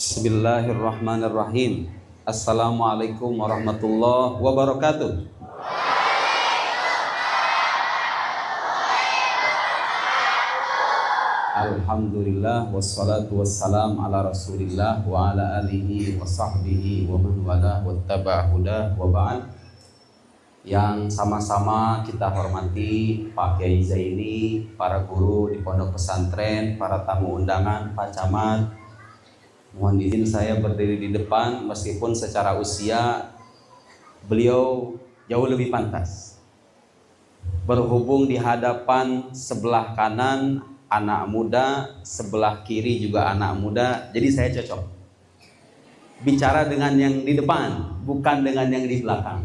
Bismillahirrahmanirrahim. Assalamualaikum warahmatullahi wabarakatuh. Alhamdulillah wassalatu wassalam ala Rasulillah wa ala alihi wa sahbihi wa man wala wattaba'a huda wa ba'd. Yang sama-sama kita hormati Pak Kiai Zaini, para guru di pondok pesantren, para tamu undangan, Pak Camat. Mohon izin saya berdiri di depan meskipun secara usia beliau jauh lebih pantas. Berhubung di hadapan sebelah kanan anak muda, sebelah kiri juga anak muda, jadi saya cocok bicara dengan yang di depan, bukan dengan yang di belakang.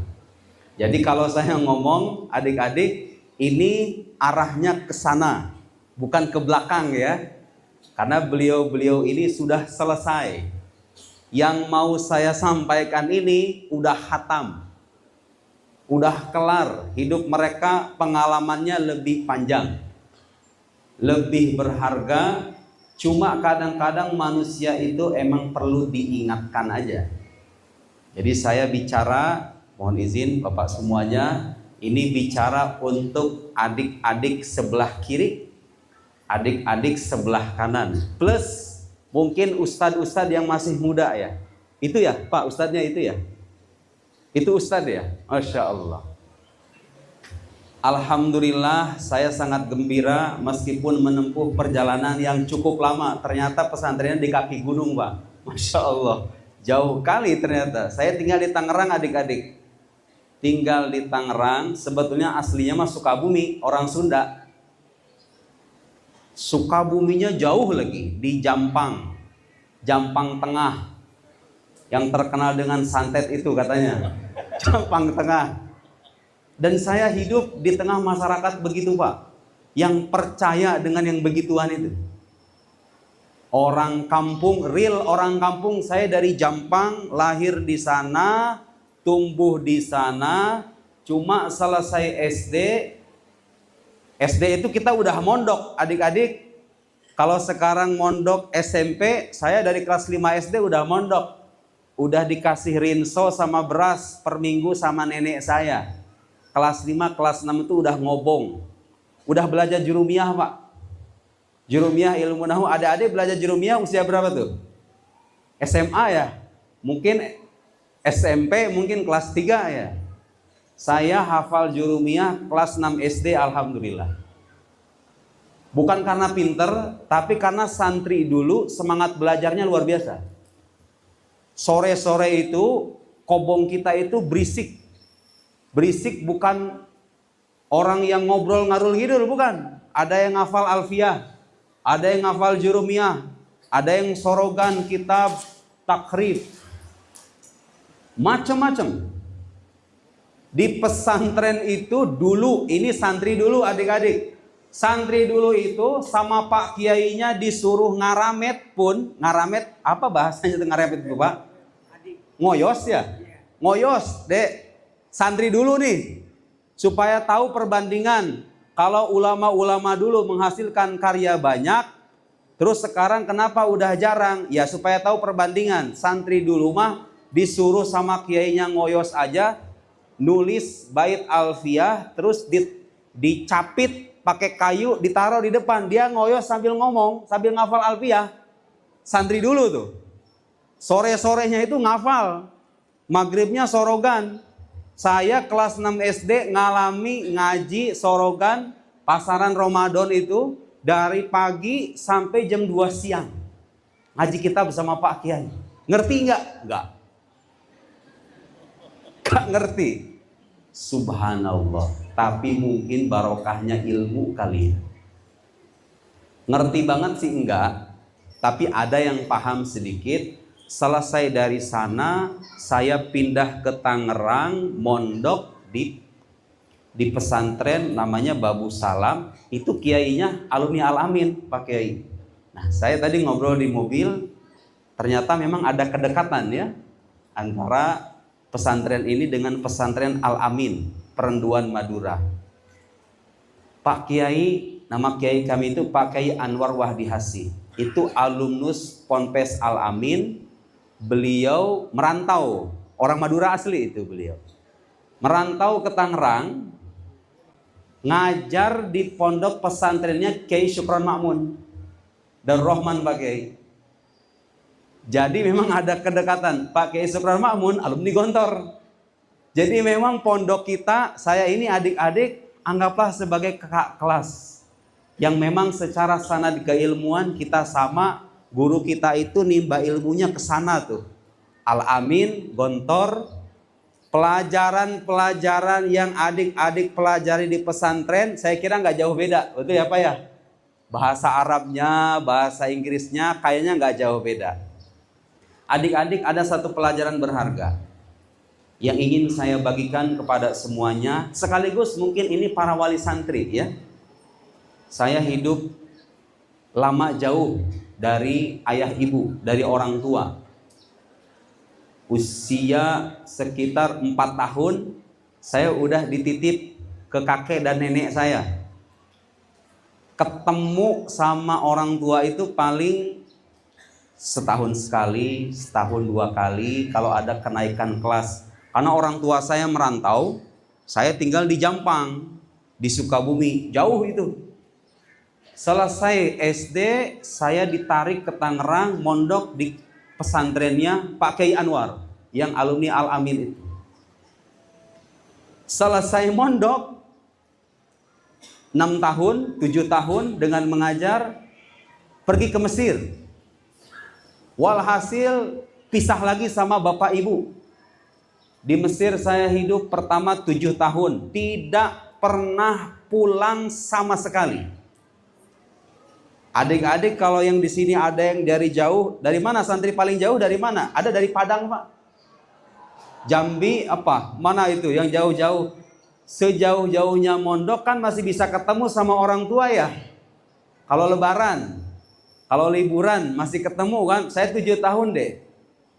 Jadi kalau saya ngomong, adik-adik, ini arahnya ke sana, bukan ke belakang ya. Karena beliau-beliau ini sudah selesai. Yang mau saya sampaikan ini udah khatam, udah kelar. Hidup mereka pengalamannya lebih panjang, lebih berharga. Cuma kadang-kadang manusia itu emang perlu diingatkan aja. Jadi saya bicara, mohon izin Bapak semuanya, ini bicara untuk adik-adik sebelah kiri, adik-adik sebelah kanan, plus mungkin ustadz-ustadz yang masih muda ya. Itu ya Pak, ustadznya itu ya? Itu ustadz ya? Masya Allah. Alhamdulillah saya sangat gembira meskipun menempuh perjalanan yang cukup lama. Ternyata pesantrennya di kaki gunung Pak. Masya Allah, jauh kali ternyata. Saya tinggal di Tangerang adik-adik. Tinggal di Tangerang, sebetulnya aslinya mah Sukabumi, orang Sunda. Sukabuminya jauh lagi, di Jampang, Jampang Tengah, yang terkenal dengan santet itu katanya, Jampang Tengah. Dan saya hidup di tengah masyarakat begitu Pak, yang percaya dengan yang begituan itu. Orang kampung, real orang kampung. Saya dari Jampang, lahir di sana, tumbuh di sana. Cuma selesai SD itu kita udah mondok adik-adik. Kalau sekarang mondok SMP, saya dari kelas 5 SD udah mondok. Udah dikasih rinso sama beras per minggu sama nenek saya. Kelas 5, kelas 6 itu udah ngobong. Udah belajar jurumiyah Pak. Jurumiyah ilmu nahu. Adik-adik belajar jurumiyah usia berapa tuh? SMA ya? Mungkin SMP, mungkin kelas 3 ya? Saya hafal jurumiyah kelas 6 SD alhamdulillah. Bukan karena pinter, tapi karena santri dulu semangat belajarnya luar biasa. Sore-sore itu kobong kita itu berisik. Berisik bukan orang yang ngobrol ngarul ngidul, bukan. Ada yang hafal alfiyah, ada yang hafal jurumiyah, ada yang sorogan kitab takrib. Macam-macam. Di pesantren itu dulu, ini santri dulu adik-adik. Santri dulu itu sama Pak Kiainya disuruh ngaramet pun. Ngaramet, apa bahasanya itu ngaramet itu Pak? Ngoyos ya? Ngoyos, dek. Santri dulu nih. Supaya tahu perbandingan. Kalau ulama-ulama dulu menghasilkan karya banyak, terus sekarang kenapa udah jarang? Ya supaya tahu perbandingan. Santri dulu mah disuruh sama Kiainya ngoyos aja, nulis bait alfiyah, terus dicapit pakai kayu, ditaruh di depan. Dia ngoyos sambil ngomong, sambil ngafal alfiyah. Santri dulu tuh. Sore-sorenya itu ngafal. Maghribnya sorogan. Saya kelas 6 SD ngalami ngaji sorogan pasaran Ramadan itu dari pagi sampai jam 2 siang. Ngaji kita bersama Pak Kiai. Ngerti nggak? Nggak. Nggak ngerti. Subhanallah. Tapi mungkin barokahnya ilmu kali ya. Ngerti banget sih enggak, tapi ada yang paham sedikit. Selesai dari sana, saya pindah ke Tangerang, mondok di pesantren namanya Babu Salam. Itu kiainya alumni Al-Amin, Pak Kiai. Nah, saya tadi ngobrol di mobil, ternyata memang ada kedekatan ya antara pesantren ini dengan pesantren Al-Amin, Perenduan Madura. Pak Kiai, nama Kiai kami itu Pak Kiai Anwar Wahdi Hasi. Itu alumnus Ponpes Al-Amin, beliau merantau, orang Madura asli itu beliau. Merantau ke Tangerang, ngajar di pondok pesantrennya Kiai Syukron Ma'mun dan Rahman Pak Kiai. Jadi memang ada kedekatan. Pak Kiai Syukron Ma'mun alumni Gontor. Jadi memang pondok kita, saya ini adik-adik anggaplah sebagai kakak kelas yang memang secara sanad keilmuan kita sama. Guru kita itu nimba ilmunya ke sana tuh. Al-Amin, Gontor. Pelajaran-pelajaran yang adik-adik pelajari di pesantren, saya kira nggak jauh beda. Betul ya Pak ya? Bahasa Arabnya, bahasa Inggrisnya kayaknya nggak jauh beda. Adik-adik, ada satu pelajaran berharga yang ingin saya bagikan kepada semuanya. Sekaligus mungkin ini para wali santri ya. Saya hidup lama jauh dari ayah ibu, dari orang tua. Usia sekitar 4 tahun saya udah dititip ke kakek dan nenek saya. Ketemu sama orang tua itu paling setahun sekali, setahun 2 kali kalau ada kenaikan kelas. Karena orang tua saya merantau, saya tinggal di Jampang, di Sukabumi, jauh itu. Selesai SD, saya ditarik ke Tangerang, mondok di pesantrennya Pak Kiai Anwar yang alumni Al-Amin itu. Selesai mondok 6 tahun, 7 tahun dengan mengajar, pergi ke Mesir. Walhasil pisah lagi sama bapak ibu. Di Mesir saya hidup pertama 7 tahun, tidak pernah pulang sama sekali. Adik-adik kalau yang di sini ada yang dari jauh, dari mana santri paling jauh dari mana? Ada dari Padang Pak. Jambi apa? Mana itu yang jauh-jauh? Sejauh-jauhnya mondok kan masih bisa ketemu sama orang tua ya. Kalau lebaran, kalau liburan masih ketemu kan. Saya 7 tahun deh.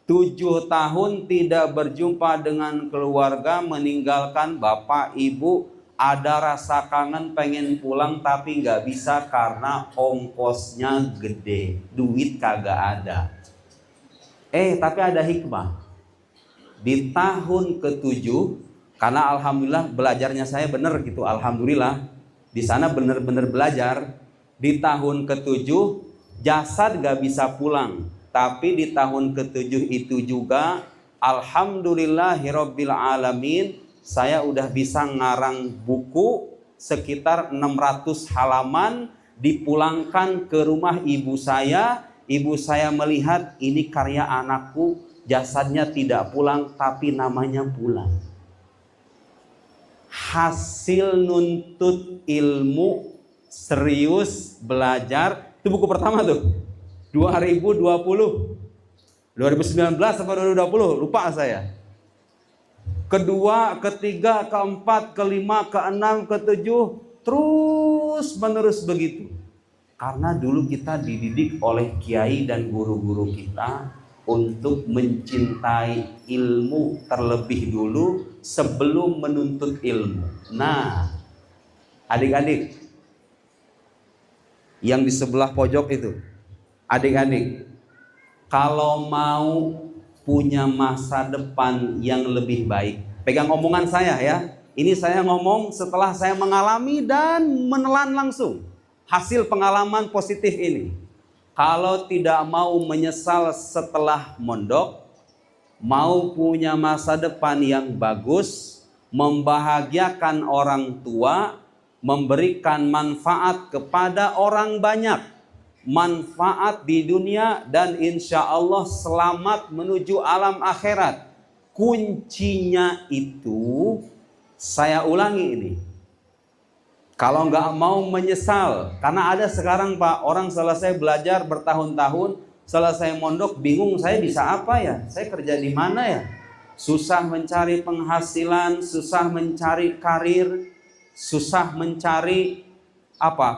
7 tahun tidak berjumpa dengan keluarga, meninggalkan bapak ibu. Ada rasa kangen pengen pulang tapi nggak bisa karena ongkosnya gede, duit kagak ada. Tapi ada hikmah. Di tahun ke-7, karena alhamdulillah belajarnya saya bener gitu, alhamdulillah di sana bener-bener belajar. Di tahun ke-7 jasad nggak bisa pulang, tapi di tahun ke-7 itu juga alhamdulillahirabbil alamin. Saya udah bisa ngarang buku sekitar 600 halaman, dipulangkan ke rumah ibu saya. Ibu saya melihat ini karya anakku, jasadnya tidak pulang tapi namanya pulang. Hasil nuntut ilmu, serius belajar. Itu buku pertama tuh 2020, 2019 atau 2020 lupa saya. Kedua, ketiga, keempat, kelima, keenam, ketujuh, terus menerus begitu. Karena dulu kita dididik oleh kiai dan guru-guru kita untuk mencintai ilmu terlebih dulu sebelum menuntut ilmu. Nah, adik-adik yang di sebelah pojok itu, adik-adik, kalau mau punya masa depan yang lebih baik, pegang omongan saya ya. Ini saya ngomong setelah saya mengalami dan menelan langsung hasil pengalaman positif ini. Kalau tidak mau menyesal setelah mondok, mau punya masa depan yang bagus, membahagiakan orang tua, memberikan manfaat kepada orang banyak, manfaat di dunia dan insya Allah selamat menuju alam akhirat. Kuncinya itu, saya ulangi ini, kalau nggak mau menyesal, karena ada sekarang Pak, orang selesai belajar bertahun-tahun, selesai mondok bingung, saya bisa apa ya, saya kerja di mana ya, susah mencari penghasilan, susah mencari karir, susah mencari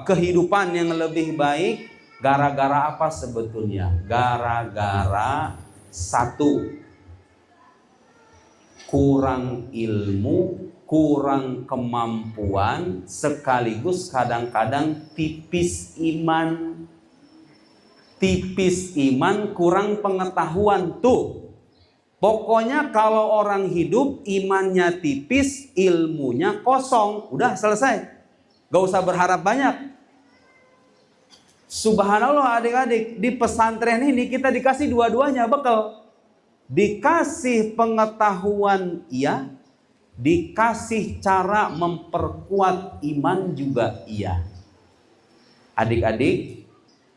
kehidupan yang lebih baik. Gara-gara apa sebetulnya? Gara-gara satu, kurang ilmu, kurang kemampuan, sekaligus kadang-kadang tipis iman. tipis iman, kurang pengetahuan. Tuh, pokoknya kalau orang hidup imannya tipis, ilmunya kosong, udah selesai. Gak usah berharap banyak. Subhanallah adik-adik, di pesantren ini kita dikasih dua-duanya bekal. Dikasih pengetahuan iya, dikasih cara memperkuat iman juga iya. Adik-adik,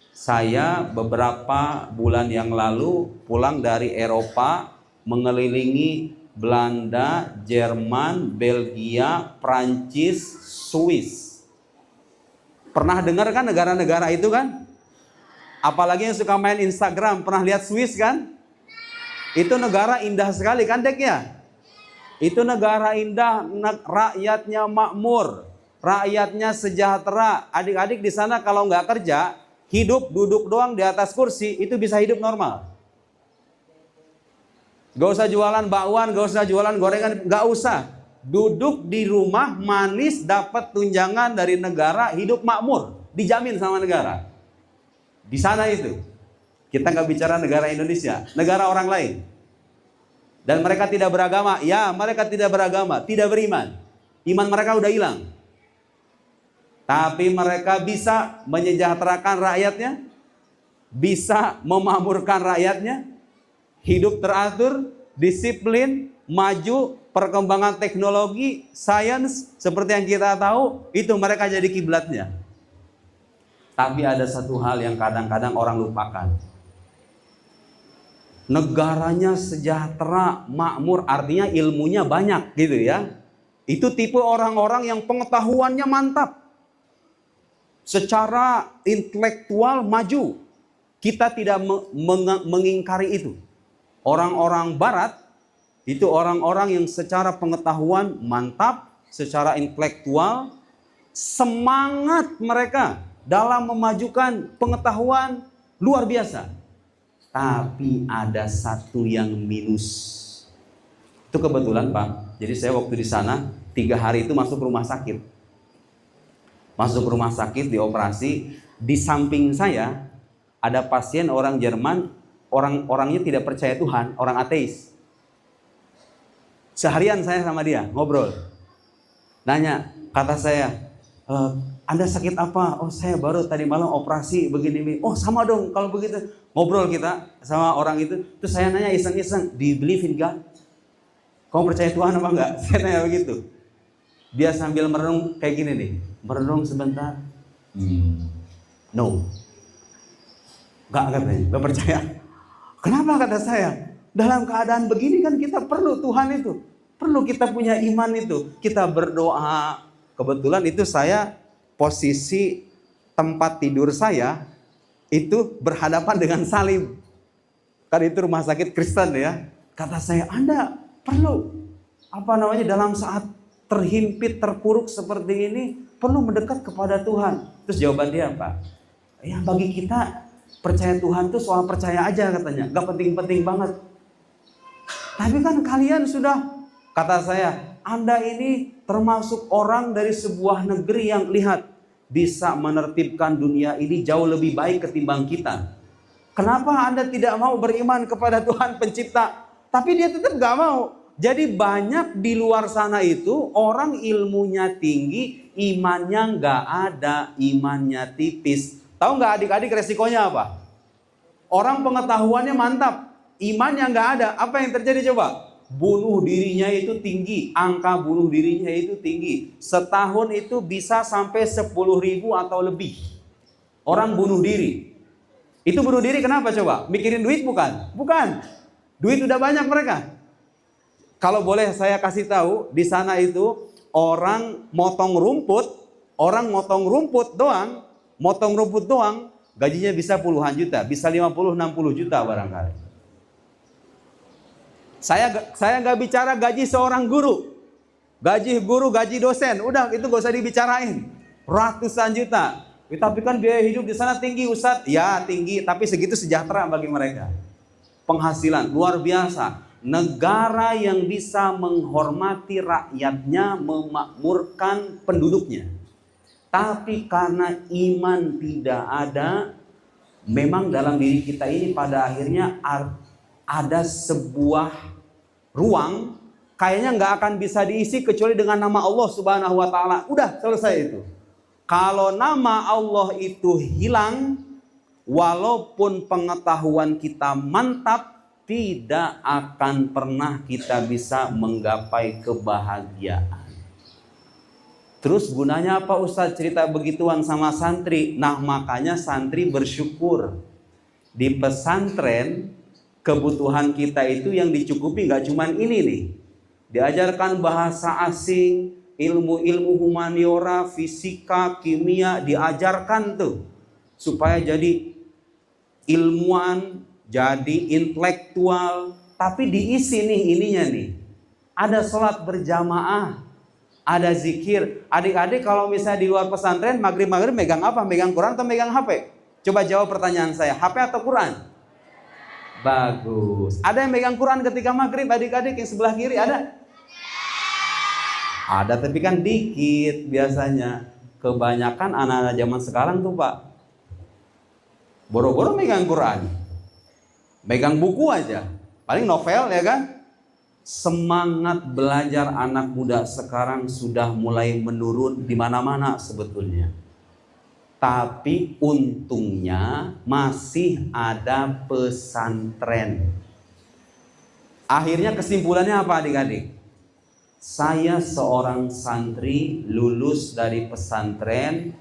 saya beberapa bulan yang lalu pulang dari Eropa, mengelilingi Belanda, Jerman, Belgia, Prancis, Swiss. Pernah dengar kan negara-negara itu kan? Apalagi yang suka main Instagram, pernah lihat Swiss kan? Itu negara indah sekali kan Dek ya? Itu negara indah, rakyatnya makmur, rakyatnya sejahtera. Adik-adik di sana kalau nggak kerja, hidup duduk doang di atas kursi, itu bisa hidup normal. Gak usah jualan bakwan, gak usah jualan gorengan, gak usah. Duduk di rumah, manis, dapat tunjangan dari negara, hidup makmur, dijamin sama negara. Di sana itu, kita nggak bicara negara Indonesia, negara orang lain. Dan mereka tidak beragama, ya mereka tidak beragama, tidak beriman. Iman mereka udah hilang. Tapi mereka bisa menyejahterakan rakyatnya, bisa memakmurkan rakyatnya, hidup teratur, disiplin, maju, perkembangan teknologi, sains, seperti yang kita tahu, itu mereka jadi kiblatnya. Tapi ada satu hal yang kadang-kadang orang lupakan. Negaranya sejahtera, makmur, artinya ilmunya banyak gitu ya. Itu tipe orang-orang yang pengetahuannya mantap. Secara intelektual maju. Kita tidak mengingkari itu. Orang-orang barat itu orang-orang yang secara pengetahuan mantap, secara intelektual semangat mereka dalam memajukan pengetahuan luar biasa. Tapi ada satu yang minus. Itu kebetulan Pak. Jadi saya waktu di sana 3 hari itu masuk rumah sakit. Masuk rumah sakit dioperasi. Di samping saya ada pasien orang Jerman, orangnya tidak percaya Tuhan, orang ateis. Seharian saya sama dia ngobrol. Nanya, kata saya, Anda sakit apa? Oh saya baru tadi malam operasi begini. Oh sama dong kalau begitu. Ngobrol kita sama orang itu. Terus saya nanya iseng-iseng, do you believe in God? Kamu percaya Tuhan apa enggak? Saya tanya begitu. Dia sambil merenung kayak gini nih. Merenung sebentar. No. Enggak katanya, enggak percaya. Kenapa kata saya? Dalam keadaan begini kan kita perlu Tuhan itu. Perlu kita punya iman itu. Kita berdoa. Kebetulan itu saya posisi tempat tidur saya itu berhadapan dengan salib. Kan itu rumah sakit Kristen ya. Kata saya, Anda perlu dalam saat terhimpit, terpuruk seperti ini perlu mendekat kepada Tuhan. Terus jawaban dia apa? Ya bagi kita percaya Tuhan itu soal percaya aja katanya, gak penting-penting banget. Tapi kan kalian sudah, kata saya, Anda ini termasuk orang dari sebuah negeri yang lihat bisa menertibkan dunia ini jauh lebih baik ketimbang kita. Kenapa Anda tidak mau beriman kepada Tuhan pencipta? Tapi dia tetap gak mau. Jadi banyak di luar sana itu orang ilmunya tinggi, imannya gak ada, imannya tipis. Tahu gak adik-adik resikonya apa? Orang pengetahuannya mantap, imannya gak ada. Apa yang terjadi coba? Bunuh dirinya itu tinggi, angka bunuh dirinya itu tinggi. Setahun itu bisa sampai 10.000 atau lebih orang bunuh diri. Itu bunuh diri kenapa coba? Mikirin duit bukan? Bukan. Duit udah banyak mereka. Kalau boleh saya kasih tahu, di sana itu orang motong rumput doang, gajinya bisa puluhan juta, bisa 50-60 juta barangkali. Saya nggak bicara gaji seorang guru, gaji dosen, udah itu gak usah dibicarain, ratusan juta. Tapi kan biaya hidup di sana tinggi Ustadz, ya tinggi, tapi segitu sejahtera bagi mereka. Penghasilan luar biasa. Negara yang bisa menghormati rakyatnya, memakmurkan penduduknya. Tapi karena iman tidak ada, memang dalam diri kita ini pada akhirnya ada sebuah ruang kayaknya nggak akan bisa diisi kecuali dengan nama Allah Subhanahu wa Ta'ala. Udah selesai itu. Kalau nama Allah itu hilang, walaupun pengetahuan kita mantap, tidak akan pernah kita bisa menggapai kebahagiaan. Terus gunanya apa Ustadz cerita begituan sama santri? Nah makanya santri bersyukur. Di pesantren kebutuhan kita itu yang dicukupi gak cuman ini nih. Diajarkan bahasa asing, ilmu-ilmu humaniora, fisika, kimia, diajarkan tuh. Supaya jadi ilmuwan, jadi intelektual. Tapi diisi nih ininya nih. Ada sholat berjamaah, ada zikir. Adik-adik kalau misalnya di luar pesantren, maghrib-maghrib megang apa? Megang Quran atau megang HP? Coba jawab pertanyaan saya, HP atau Quran? Bagus. Ada yang megang Quran ketika maghrib, adik-adik yang sebelah kiri ada? Ada, tapi kan dikit biasanya. Kebanyakan anak-anak zaman sekarang tuh Pak, boro-boro megang Quran, megang buku aja, paling novel ya kan. Semangat belajar anak muda sekarang sudah mulai menurun di mana-mana sebetulnya. Tapi untungnya masih ada pesantren. Akhirnya kesimpulannya apa adik-adik? Saya seorang santri lulus dari pesantren,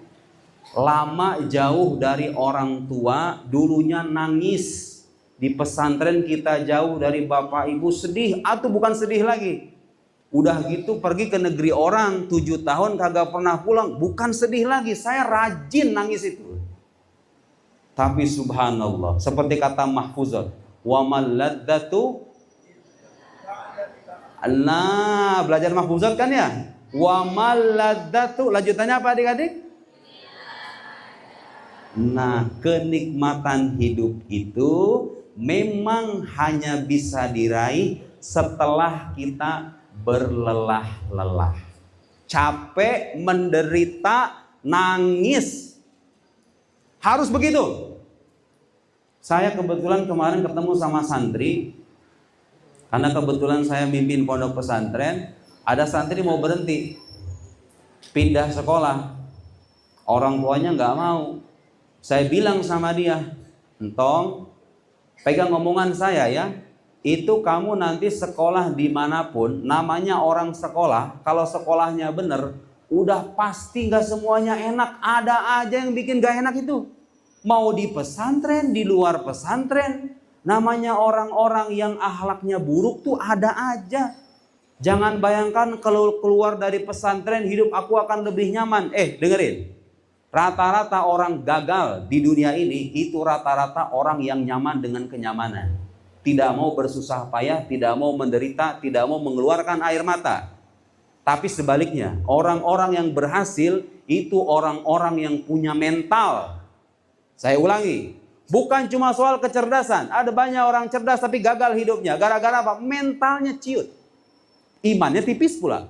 lama jauh dari orang tua, dulunya nangis. Di pesantren kita jauh dari bapak ibu, sedih atau bukan sedih lagi. Udah gitu pergi ke negeri orang 7 tahun kagak pernah pulang, bukan sedih lagi, saya rajin nangis itu. Tapi subhanallah, seperti kata Mahfuzat, wa malladzatu. Nah, belajar Mahfuzat kan ya? Wa malladzatu, lanjutannya apa adik-adik? Nah, kenikmatan hidup itu memang hanya bisa diraih setelah kita berlelah-lelah, capek, menderita, nangis. Harus begitu. Saya kebetulan kemarin ketemu sama santri, karena kebetulan saya mimpin pondok pesantren. Ada santri mau berhenti, pindah sekolah, orang tuanya nggak mau. Saya bilang sama dia, entong, pegang omongan saya ya, itu kamu nanti sekolah dimanapun, namanya orang sekolah, kalau sekolahnya bener, udah pasti gak semuanya enak, ada aja yang bikin gak enak itu. Mau di pesantren, di luar pesantren, namanya orang-orang yang akhlaknya buruk tuh ada aja. Jangan bayangkan kalau keluar dari pesantren hidup aku akan lebih nyaman. Dengerin. Rata-rata orang gagal di dunia ini itu rata-rata orang yang nyaman dengan kenyamanan. Tidak mau bersusah payah, tidak mau menderita, tidak mau mengeluarkan air mata. Tapi sebaliknya, orang-orang yang berhasil itu orang-orang yang punya mental. Saya ulangi, bukan cuma soal kecerdasan. Ada banyak orang cerdas tapi gagal hidupnya. Gara-gara apa? Mentalnya ciut. Imannya tipis pula.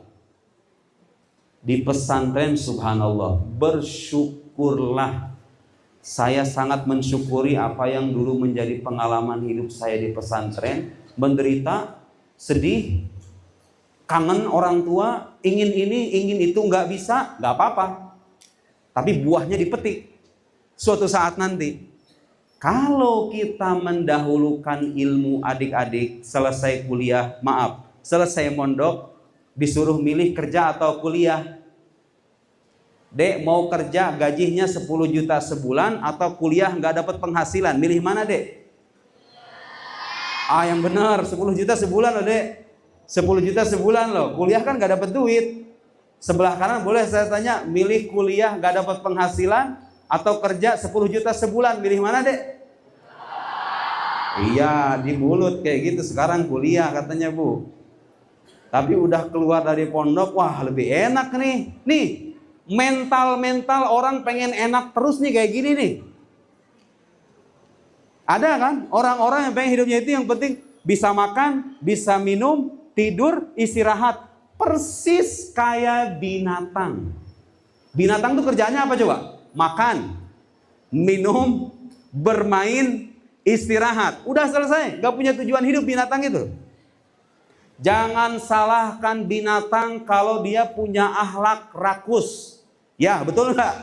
Di pesantren subhanallah, bersyukurlah. Saya sangat mensyukuri apa yang dulu menjadi pengalaman hidup saya di pesantren. Menderita, sedih, kangen orang tua, ingin ini, ingin itu, nggak bisa, nggak apa-apa. Tapi buahnya dipetik. Suatu saat nanti, kalau kita mendahulukan ilmu adik-adik, selesai kuliah, selesai mondok, disuruh milih kerja atau kuliah. Dek, mau kerja gajinya 10 juta sebulan atau kuliah nggak dapat penghasilan, milih mana dek? Yang benar, 10 juta sebulan loh dek. 10 juta sebulan loh, kuliah kan nggak dapat duit. Sebelah kanan boleh saya tanya, milih kuliah nggak dapat penghasilan atau kerja 10 juta sebulan, milih mana dek? Iya, di mulut kayak gitu, sekarang kuliah katanya bu. Tapi udah keluar dari pondok, wah lebih enak nih. Nih, mental orang pengen enak terus nih kayak gini nih. Ada kan orang-orang yang pengen hidupnya itu yang penting bisa makan, bisa minum, tidur, istirahat. Persis kayak binatang. Binatang tuh kerjanya apa coba? Makan, minum, bermain, istirahat. Udah selesai, gak punya tujuan hidup binatang itu. Jangan salahkan binatang kalau dia punya akhlak rakus. Ya, betul nggak?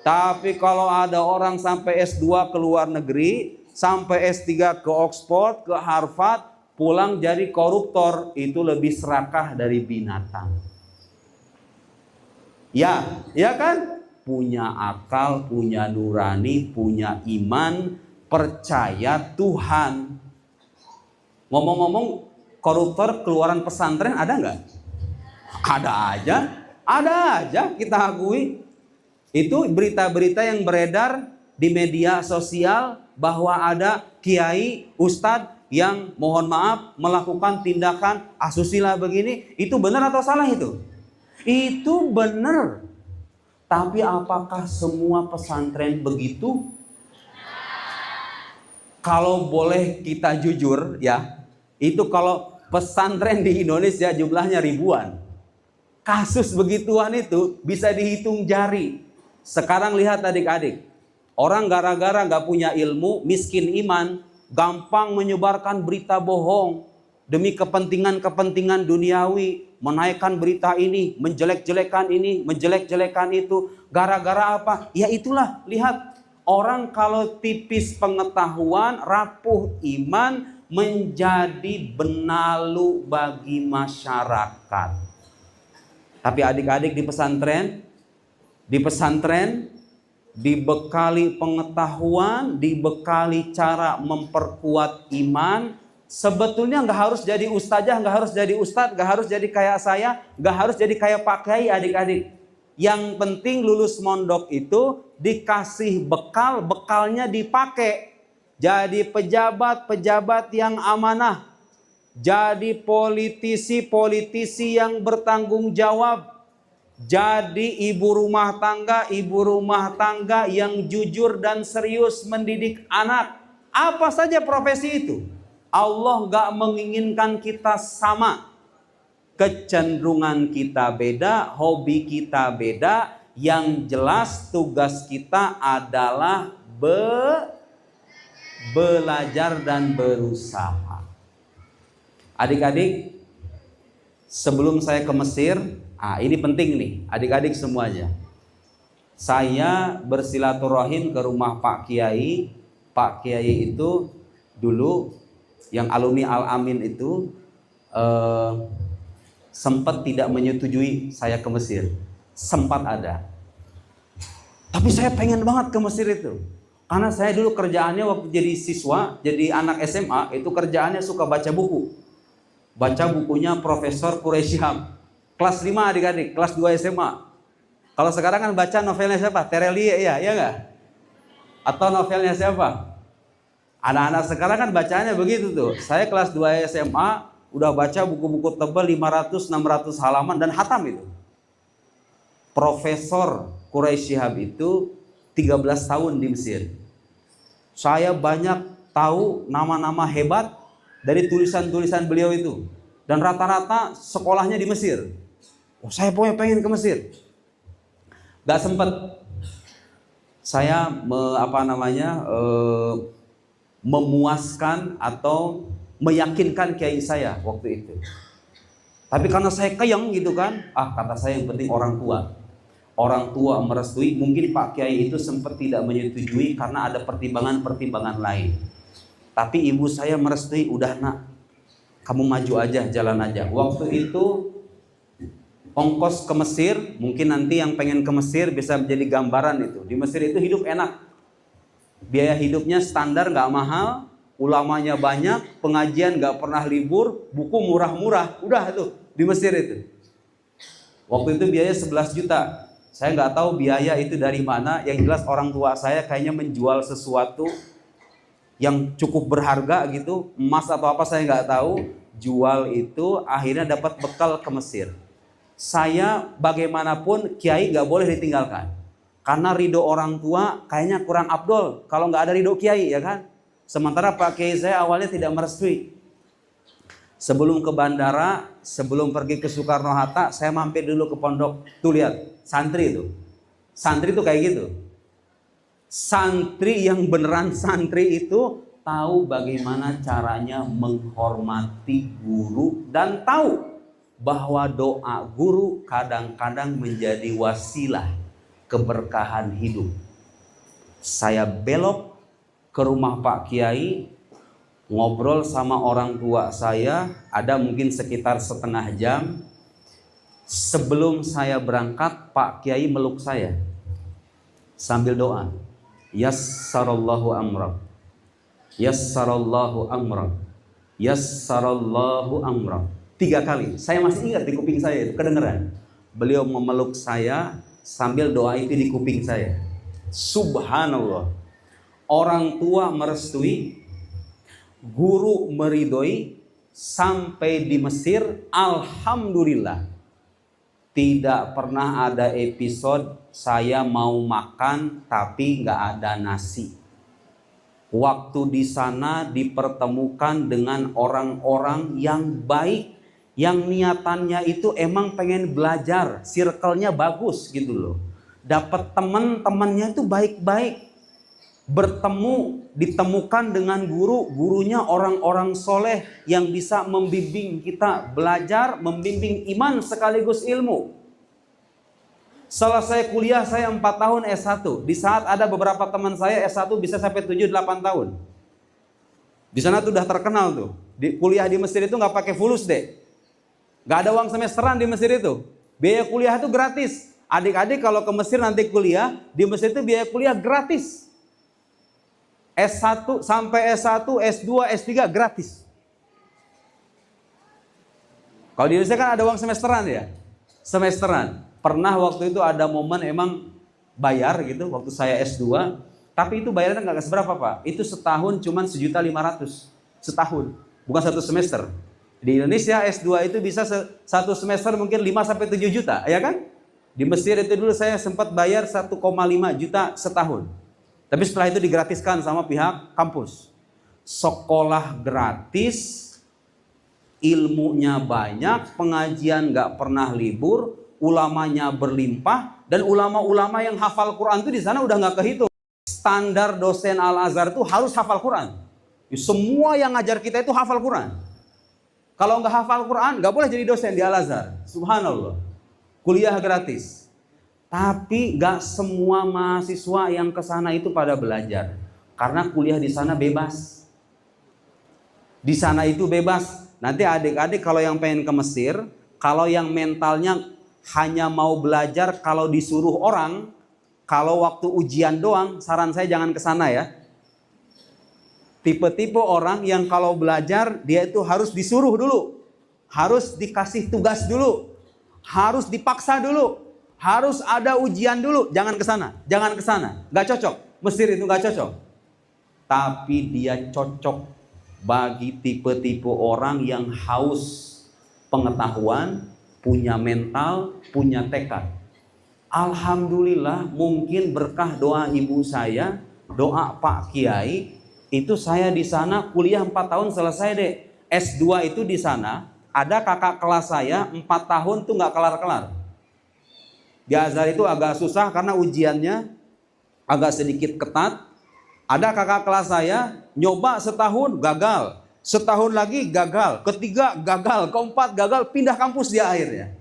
Tapi kalau ada orang sampai S2 ke luar negeri, sampai S3 ke Oxford, ke Harvard, pulang jadi koruptor, itu lebih serakah dari binatang. Ya, ya kan? Punya akal, punya nurani, punya iman, percaya Tuhan. Ngomong-ngomong, koruptor keluaran pesantren ada nggak? Ada aja kita akui. Itu berita-berita yang beredar di media sosial bahwa ada kiai, ustadz yang mohon maaf melakukan tindakan asusila begini. Itu benar atau salah itu? Itu benar. Tapi apakah semua pesantren begitu? Kalau boleh kita jujur ya, itu kalau pesantren di Indonesia jumlahnya ribuan. Kasus begituan itu bisa dihitung jari. Sekarang lihat adik-adik. Orang gara-gara gak punya ilmu, miskin iman, gampang menyebarkan berita bohong. Demi kepentingan-kepentingan duniawi. Menaikkan berita ini, menjelek-jelekan ini, menjelek-jelekan itu. Gara-gara apa? Ya itulah, lihat. Orang kalau tipis pengetahuan, rapuh iman, menjadi benalu bagi masyarakat. Tapi adik-adik di pesantren dibekali pengetahuan, dibekali cara memperkuat iman. Sebetulnya nggak harus jadi ustazah, nggak harus jadi ustadz, nggak harus jadi kayak saya, nggak harus jadi kayak Pak Kiai adik-adik. Yang penting lulus mondok itu dikasih bekal, bekalnya dipakai. Jadi pejabat-pejabat yang amanah. Jadi politisi-politisi yang bertanggung jawab. Jadi ibu rumah tangga yang jujur dan serius mendidik anak. Apa saja profesi itu. Allah gak menginginkan kita sama. Kecenderungan kita beda, hobi kita beda. Yang jelas tugas kita adalah belajar dan berusaha. Adik-adik, sebelum saya ke Mesir, ini penting nih, adik-adik semuanya. Saya bersilaturahim ke rumah Pak Kiai. Pak Kiai itu dulu yang alumni Al-Amin itu sempat tidak menyetujui saya ke Mesir. Sempat ada. Tapi saya pengen banget ke Mesir itu. Karena saya dulu kerjaannya waktu jadi siswa, jadi anak SMA, itu kerjaannya suka baca buku. Baca bukunya Profesor Quraisy Shihab. Kelas 5 adik-adik, kelas 2 SMA. Kalau sekarang kan baca novelnya siapa? Terelie ya nggak? Atau novelnya siapa? Anak-anak sekarang kan bacanya begitu tuh. Saya kelas 2 SMA, udah baca buku-buku tebal 500-600 halaman dan hatam itu. Profesor Quraisy Shihab itu 13 tahun di Mesir. Saya banyak tahu nama-nama hebat dari tulisan-tulisan beliau itu. Dan rata-rata sekolahnya di Mesir. Saya pengen ke Mesir. Gak sempet. Saya memuaskan atau meyakinkan kiai saya waktu itu. Tapi karena saya keyeng gitu kan, kata saya yang penting orang tua. Orang tua merestui, mungkin Pak Kiai itu sempat tidak menyetujui karena ada pertimbangan-pertimbangan lain. Tapi ibu saya merestui, udah nak, kamu maju aja, jalan aja. Waktu itu ongkos ke Mesir, mungkin nanti yang pengen ke Mesir bisa menjadi gambaran itu. Di Mesir itu hidup enak. Biaya hidupnya standar, gak mahal, ulamanya banyak, pengajian gak pernah libur, buku murah-murah. Udah tuh, di Mesir itu. Waktu itu biaya 11 juta. Saya nggak tahu biaya itu dari mana. Yang jelas orang tua saya kayaknya menjual sesuatu yang cukup berharga gitu, emas atau apa saya nggak tahu. Jual itu akhirnya dapat bekal ke Mesir. Saya bagaimanapun kiai nggak boleh ditinggalkan. Karena ridho orang tua kayaknya kurang afdol kalau nggak ada ridho kiai, ya kan? Sementara Pak Kiai saya awalnya tidak merestui. Sebelum ke bandara, sebelum pergi ke Soekarno-Hatta, saya mampir dulu ke pondok. Tuh lihat, santri itu. Santri itu kayak gitu. Santri yang beneran santri itu tahu bagaimana caranya menghormati guru dan tahu bahwa doa guru kadang-kadang menjadi wasilah keberkahan hidup. Saya belok ke rumah Pak Kiai, ngobrol sama orang tua saya, ada mungkin sekitar setengah jam. Sebelum saya berangkat, Pak Kiai meluk saya sambil doa, yassarallahu amrak, yassarallahu amrak, yassarallahu amrak. 3 kali. Saya masih ingat di kuping saya itu kedengeran. Beliau memeluk saya sambil doa itu di kuping saya. Subhanallah. Orang tua merestui, guru meridoi, sampai di Mesir alhamdulillah tidak pernah ada episode saya mau makan tapi nggak ada nasi. Waktu di sana dipertemukan dengan orang-orang yang baik, yang niatannya itu emang pengen belajar, circle-nya bagus gitu loh. Dapat teman-temannya itu baik-baik. Bertemu, ditemukan dengan guru, gurunya orang-orang soleh yang bisa membimbing kita belajar, membimbing iman sekaligus ilmu. Selesai kuliah saya 4 tahun S1. Di saat ada beberapa teman saya S1 bisa sampai 7-8 tahun. Di sana tuh udah terkenal tuh. Kuliah di Mesir itu nggak pakai fulus deh. Nggak ada uang semesteran di Mesir itu. Biaya kuliah itu gratis. Adik-adik kalau ke Mesir nanti kuliah, di Mesir itu biaya kuliah gratis. S1 sampai S1, S2, S3 gratis. Kalau di Indonesia kan ada uang semesteran ya. Semesteran. Pernah waktu itu ada momen emang bayar gitu waktu saya S2, tapi itu bayarnya nggak seberapa Pak. Itu setahun cuman 1.500.000 setahun, bukan 1 semester. Di Indonesia S2 itu bisa 1 semester mungkin 5-7 juta, ya kan? Di Mesir itu dulu saya sempat bayar 1,5 juta setahun. Tapi setelah itu digratiskan sama pihak kampus. Sekolah gratis, ilmunya banyak, pengajian nggak pernah libur, ulamanya berlimpah, dan ulama-ulama yang hafal Quran itu di sana udah nggak kehitung. Standar dosen Al-Azhar itu harus hafal Quran. Semua yang ngajar kita itu hafal Quran. Kalau nggak hafal Quran, nggak boleh jadi dosen di Al-Azhar. Subhanallah. Kuliah gratis. Tapi nggak semua mahasiswa yang ke sana itu pada belajar. Karena kuliah di sana bebas. Di sana itu bebas. Nanti adik-adik kalau yang pengen ke Mesir, kalau yang mentalnya hanya mau belajar kalau disuruh orang, kalau waktu ujian doang, saran saya jangan ke sana ya. Tipe-tipe orang yang kalau belajar dia itu harus disuruh dulu, harus dikasih tugas dulu, harus dipaksa dulu, harus ada ujian dulu. Jangan ke sana, jangan ke sana, nggak cocok. Mesir itu nggak cocok. Tapi dia cocok bagi tipe-tipe orang yang haus pengetahuan, punya mental, punya tekad. Alhamdulillah mungkin berkah doa ibu saya, doa Pak Kiai, itu saya di sana kuliah 4 tahun selesai deh. S2 itu di sana, ada kakak kelas saya 4 tahun tuh nggak kelar-kelar. Di Azhar itu agak susah karena ujiannya agak sedikit ketat. Ada kakak kelas saya nyoba setahun gagal, setahun lagi gagal, ketiga gagal, keempat gagal, pindah kampus dia akhirnya.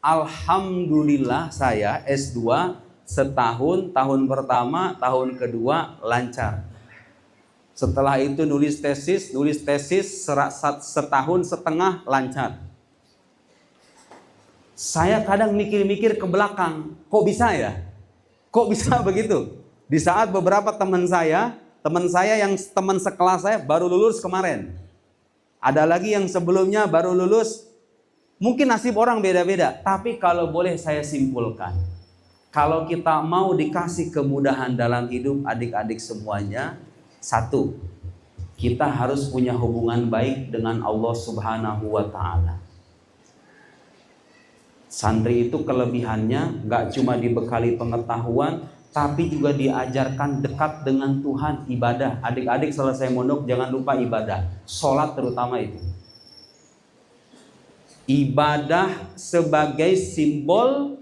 Alhamdulillah saya S2 setahun, tahun pertama, tahun kedua lancar. Setelah itu nulis tesis setahun setengah lancar. Saya kadang mikir-mikir ke belakang, kok bisa ya? Kok bisa begitu? Di saat beberapa teman saya yang teman sekelas saya baru lulus kemarin. Ada lagi yang sebelumnya baru lulus. Mungkin nasib orang beda-beda. Tapi kalau boleh saya simpulkan, kalau kita mau dikasih kemudahan dalam hidup adik-adik semuanya, satu, kita harus punya hubungan baik dengan Allah Subhanahu wa Ta'ala. Santri itu kelebihannya gak cuma dibekali pengetahuan, tapi juga diajarkan dekat dengan Tuhan, ibadah. Adik-adik selesai mondok jangan lupa ibadah, sholat terutama itu. Ibadah sebagai simbol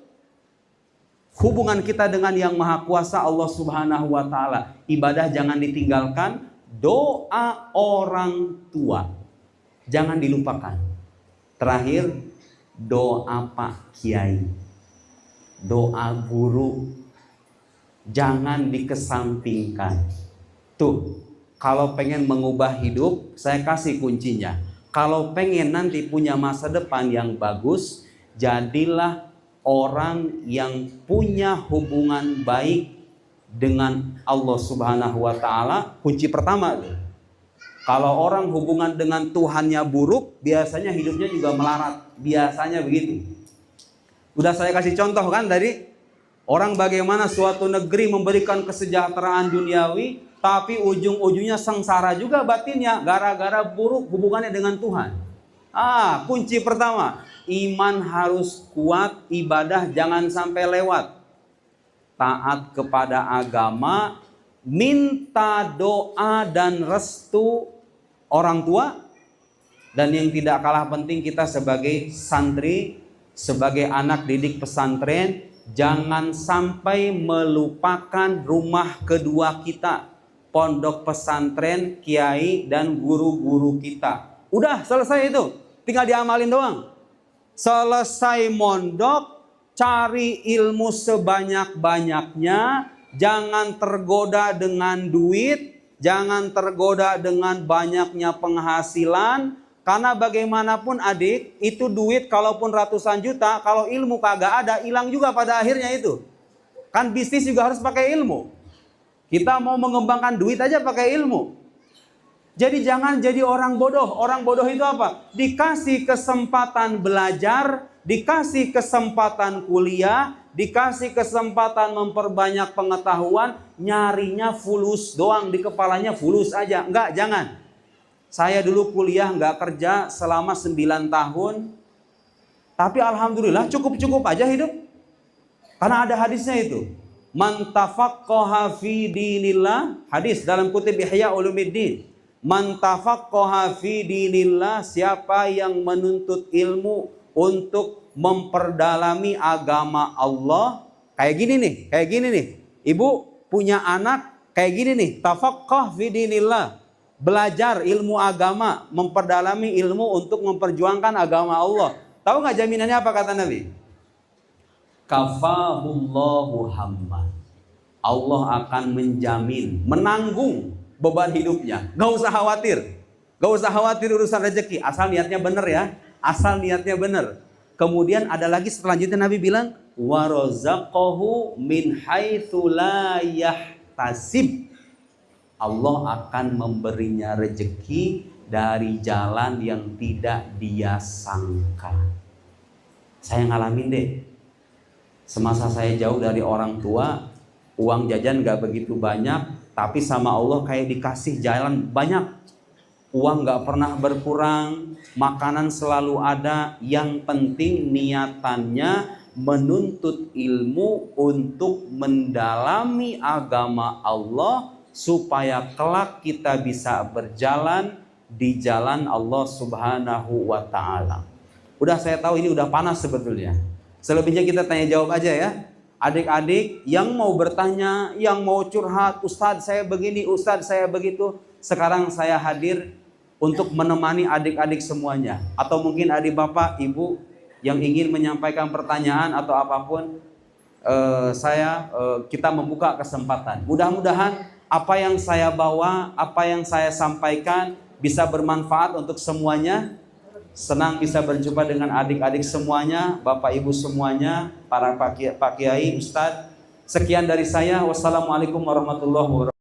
hubungan kita dengan yang maha kuasa Allah subhanahu wa ta'ala. Ibadah jangan ditinggalkan. Doa orang tua jangan dilupakan. Terakhir, doa Pak Kiai, doa guru jangan dikesampingkan. Tuh, kalau pengen mengubah hidup, saya kasih kuncinya. Kalau pengen nanti punya masa depan yang bagus, jadilah orang yang punya hubungan baik dengan Allah subhanahu wa ta'ala. Kunci pertama tuh. Kalau orang hubungan dengan Tuhannya buruk, biasanya hidupnya juga melarat. Biasanya begitu. Udah saya kasih contoh kan dari orang bagaimana suatu negeri memberikan kesejahteraan duniawi, tapi ujung-ujungnya sengsara juga batinnya gara-gara buruk hubungannya dengan Tuhan. Kunci pertama, iman harus kuat, ibadah jangan sampai lewat. Taat kepada agama, minta doa dan restu orang tua, dan yang tidak kalah penting kita sebagai santri, sebagai anak didik pesantren, jangan sampai melupakan rumah kedua kita, pondok pesantren, kiai dan guru-guru kita. Udah selesai itu, tinggal diamalin doang. Selesai mondok, cari ilmu sebanyak-banyaknya, jangan tergoda dengan duit, jangan tergoda dengan banyaknya penghasilan, karena bagaimanapun adik, itu duit kalaupun ratusan juta, kalau ilmu kagak ada, hilang juga pada akhirnya itu. Kan bisnis juga harus pakai ilmu. Kita mau mengembangkan duit aja pakai ilmu. Jadi jangan jadi orang bodoh. Orang bodoh itu apa? Dikasih kesempatan belajar, dikasih kesempatan kuliah, dikasih kesempatan memperbanyak pengetahuan, nyarinya fulus doang, di kepalanya fulus aja. Enggak, jangan. Saya dulu kuliah enggak kerja selama 9 tahun. Tapi alhamdulillah cukup-cukup aja hidup. Karena ada hadisnya itu. Man tafaqqaha fi dinillah, hadis dalam kutub Ihya Ulumuddin. Man tafaqqaha fi dinillah, siapa yang menuntut ilmu untuk memperdalami agama Allah. Kayak gini nih. Ibu punya anak kayak gini nih, tafaqqah fi dinillah. Belajar ilmu agama, memperdalami ilmu untuk memperjuangkan agama Allah. Tahu nggak jaminannya apa kata Nabi? Kafahullahu hamma. Allah akan menjamin, menanggung beban hidupnya. Gak usah khawatir. Gak usah khawatir urusan rezeki. Asal niatnya benar ya. Asal niatnya benar. Kemudian ada lagi selanjutnya Nabi bilang, warazaqahu min haitsu la yahtasib. Allah akan memberinya rezeki dari jalan yang tidak dia sangka. Saya ngalamin deh. Semasa saya jauh dari orang tua, uang jajan gak begitu banyak, tapi sama Allah kayak dikasih jalan banyak. Uang gak pernah berkurang, makanan selalu ada. Yang penting niatannya menuntut ilmu untuk mendalami agama Allah, supaya kelak kita bisa berjalan di jalan Allah subhanahu wa ta'ala. Udah saya tahu ini udah panas sebetulnya. Selebihnya kita tanya jawab aja ya. Adik-adik yang mau bertanya, yang mau curhat, Ustadz saya begini, Ustadz saya begitu, sekarang saya hadir untuk menemani adik-adik semuanya. Atau mungkin adik bapak, ibu yang ingin menyampaikan pertanyaan atau apapun, kita membuka kesempatan. Mudah-mudahan apa yang saya bawa, apa yang saya sampaikan bisa bermanfaat untuk semuanya. Senang bisa berjumpa dengan adik-adik semuanya, bapak ibu semuanya, para Pak Kiai, Ustadz. Sekian dari saya. Wassalamualaikum warahmatullahi wabarakatuh.